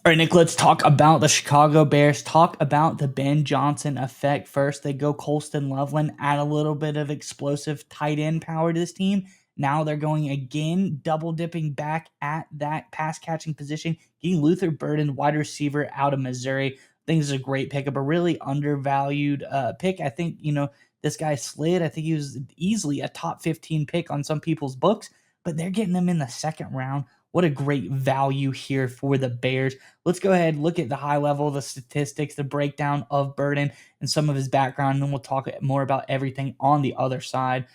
All right, Nick, let's talk about the Chicago Bears. Talk about the Ben Johnson effect first. They go Colston Loveland, add a little bit of explosive tight end power to this team. Now they're going again, double dipping back at that pass catching position, getting Luther Burden, wide receiver out of Missouri. I think this is a great pickup, a really undervalued pick. I think, this guy slid. I think he was easily a top 15 pick on some people's books, but they're getting him in the second round. What a great value here for the Bears. Let's go ahead, look at the high level, the statistics, the breakdown of Burden and some of his background, and then we'll talk more about everything on the other side.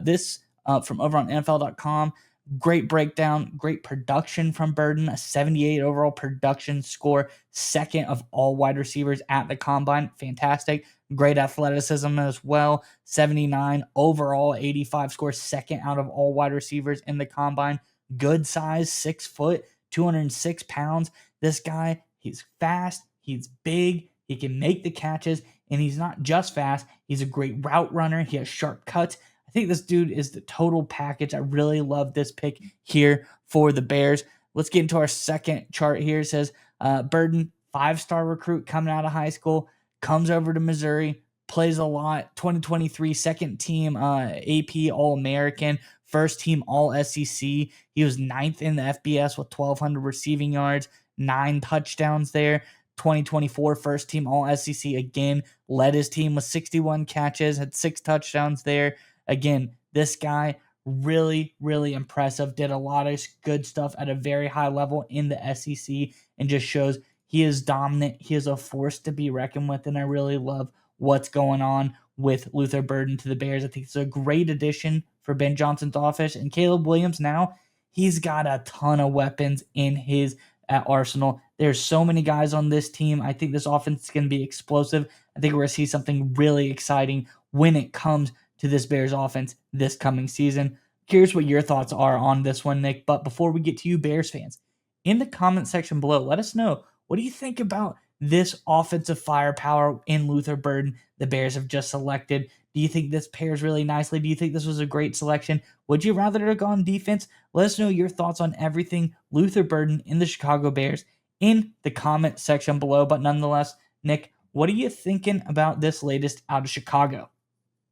This from over on NFL.com. Great breakdown, great production from Burden, a 78 overall production score, second of all wide receivers at the combine. Fantastic. Great athleticism as well. 79 overall, 85 score, second out of all wide receivers in the combine. Good size, 6 foot, 206 pounds. This guy, he's fast, he's big, he can make the catches, and he's not just fast, he's a great route runner, he has sharp cuts. I think this dude is the total package. I really love this pick here for the Bears. Let's get into our second chart here. It says Burden, 5-star recruit coming out of high school, comes over to Missouri, plays a lot. 2023 second team AP All-American, first team All SEC. He was ninth in the FBS with 1,200 receiving yards, 9 touchdowns there. 2024 first team All SEC again, led his team with 61 catches, had 6 touchdowns there. Again, this guy really, really impressive. Did a lot of good stuff at a very high level in the SEC and just shows he is dominant. He is a force to be reckoned with, and I really love what's going on with Luther Burden to the Bears. I think it's a great addition for Ben Johnson's office. And Caleb Williams now, he's got a ton of weapons in his arsenal. There's so many guys on this team. I think this offense is going to be explosive. I think we're going to see something really exciting when it comes to this Bears offense this coming season. Curious what your thoughts are on this one, Nick. But before we get to you, Bears fans, in the comment section below, let us know, what do you think about this offensive firepower in Luther Burden the Bears have just selected? Do you think this pairs really nicely? Do you think this was a great selection? Would you rather have gone defense? Let us know your thoughts on everything Luther Burden in the Chicago Bears in the comment section below. But nonetheless, Nick, what are you thinking about this latest out of Chicago?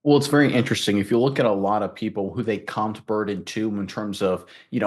Well, it's very interesting. If you look at a lot of people who they comped Burden to in terms of,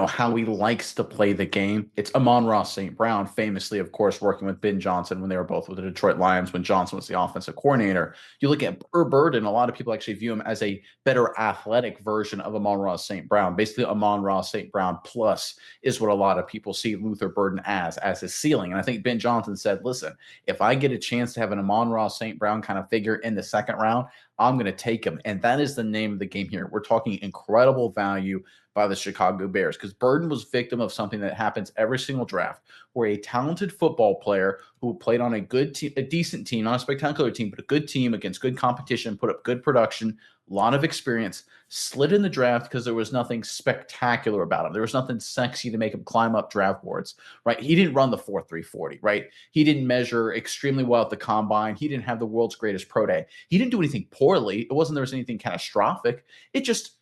how he likes to play the game, it's Amon-Ra St. Brown, famously, of course, working with Ben Johnson when they were both with the Detroit Lions when Johnson was the offensive coordinator. You look at Burden, a lot of people actually view him as a better athletic version of Amon-Ra St. Brown. Basically, Amon-Ra St. Brown plus is what a lot of people see Luther Burden as his ceiling. And I think Ben Johnson said, listen, if I get a chance to have an Amon-Ra St. Brown kind of figure in the second round, I'm going to take him. And that is the name of the game here. We're talking incredible value by the Chicago Bears because Burden was victim of something that happens every single draft where a talented football player who played on a good team, a decent team, not a spectacular team, but a good team against good competition, put up good production, a lot of experience, slid in the draft because there was nothing spectacular about him. There was nothing sexy to make him climb up draft boards, right? He didn't run the 4.340, right? He didn't measure extremely well at the combine. He didn't have the world's greatest pro day. He didn't do anything poorly. It wasn't there was anything catastrophic. It just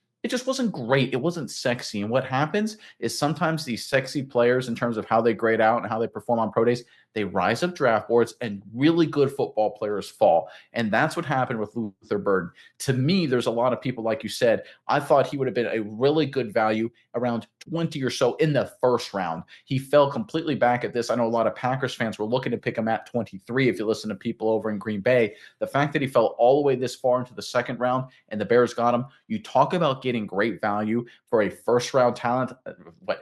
wasn't great. It wasn't sexy. And what happens is sometimes these sexy players, in terms of how they grade out and how they perform on pro days, they rise up draft boards and really good football players fall. And that's what happened with Luther Burden. To me, there's a lot of people, like you said, I thought he would have been a really good value around 20 or so in the first round. He fell completely back at this. I know a lot of Packers fans were looking to pick him at 23 if you listen to people over in Green Bay. The fact that he fell all the way this far into the second round and the Bears got him, you talk about getting great value for a first round talent,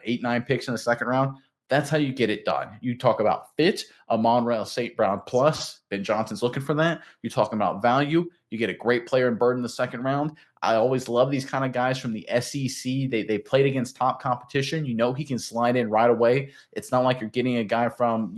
8, 9 picks in the second round. That's how you get it done. You talk about fit, Amon-Ra St. Brown plus. Ben Johnson's looking for that. You're talking about value. You get a great player in Bird in the second round. I always love these kind of guys from the SEC. They played against top competition. He can slide in right away. It's not like you're getting a guy from,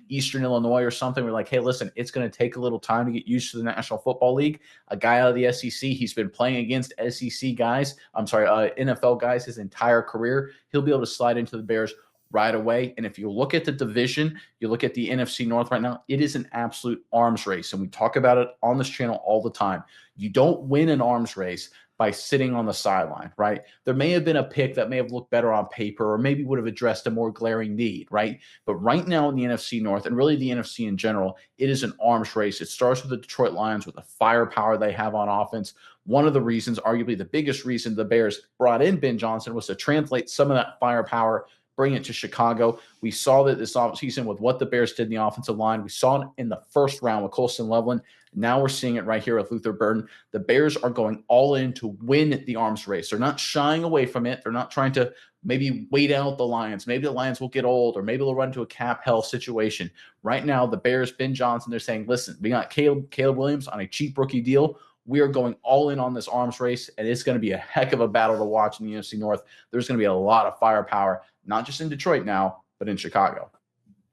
Eastern Illinois or something. We're like, hey, listen, it's going to take a little time to get used to the National Football League. A guy out of the SEC, he's been playing against SEC guys. I'm sorry, NFL guys his entire career. He'll be able to slide into the Bears right away. And if you look at the division, you look at the NFC North right now, it is an absolute arms race. And we talk about it on this channel all the time. You don't win an arms race by sitting on the sideline, right? There may have been a pick that may have looked better on paper or maybe would have addressed a more glaring need, right? But right now in the NFC North and really the NFC in general, it is an arms race. It starts with the Detroit Lions with the firepower they have on offense. One of the reasons, arguably the biggest reason the Bears brought in Ben Johnson was to translate some of that firepower, bring it to Chicago. We saw that this offseason with what the Bears did in the offensive line. We saw it in the first round with Colston Loveland. Now we're seeing it right here with Luther Burden. The Bears are going all in to win the arms race. They're not shying away from it. They're not trying to maybe wait out the Lions. Maybe the Lions will get old, or maybe they'll run into a cap hell situation. Right now, the Bears, Ben Johnson, they're saying, listen, we got Caleb Williams on a cheap rookie deal. We are going all in on this arms race, and it's going to be a heck of a battle to watch in the NFC North. There's going to be a lot of firepower, not just in Detroit now, but in Chicago.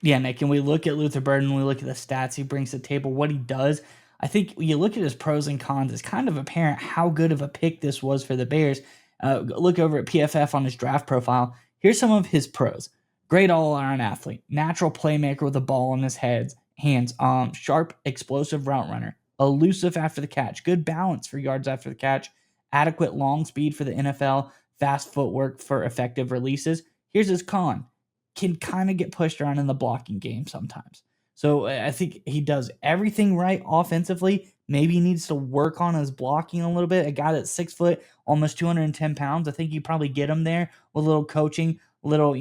Yeah, Nick, and we look at Luther Burden, we look at the stats he brings to the table, what he does. I think you look at his pros and cons, it's kind of apparent how good of a pick this was for the Bears. Look over at PFF on his draft profile. Here's some of his pros. Great all-around athlete, natural playmaker with a ball in his hands, sharp, explosive route runner, elusive after the catch, good balance for yards after the catch, adequate long speed for the NFL, fast footwork for effective releases. Here's his con. Can kind of get pushed around in the blocking game sometimes. So I think he does everything right offensively. Maybe he needs to work on his blocking a little bit. A guy that's 6 foot, almost 210 pounds, I think you probably get him there with a little coaching, little,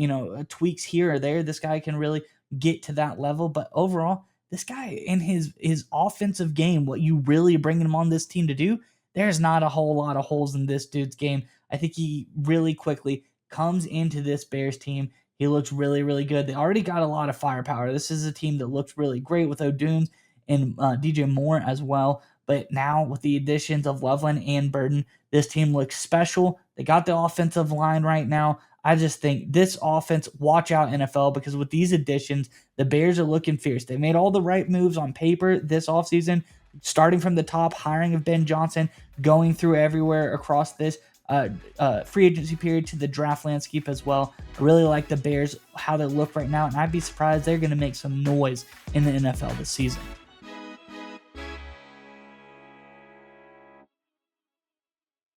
tweaks here or there. This guy can really get to that level. But overall, this guy in his offensive game, what you really bringing him on this team to do, there's not a whole lot of holes in this dude's game. I think he really quickly comes into this Bears team. He looks really, really good. They already got a lot of firepower. This is a team that looks really great with O'Dunes and DJ Moore as well. But now with the additions of Loveland and Burden, this team looks special. They got the offensive line right now. I just think this offense, watch out NFL, because with these additions, the Bears are looking fierce. They made all the right moves on paper this offseason, starting from the top, hiring of Ben Johnson, going through everywhere across this free agency period to the draft landscape as well. I really like the Bears, how they look right now, and I'd be surprised they're going to make some noise in the NFL this season.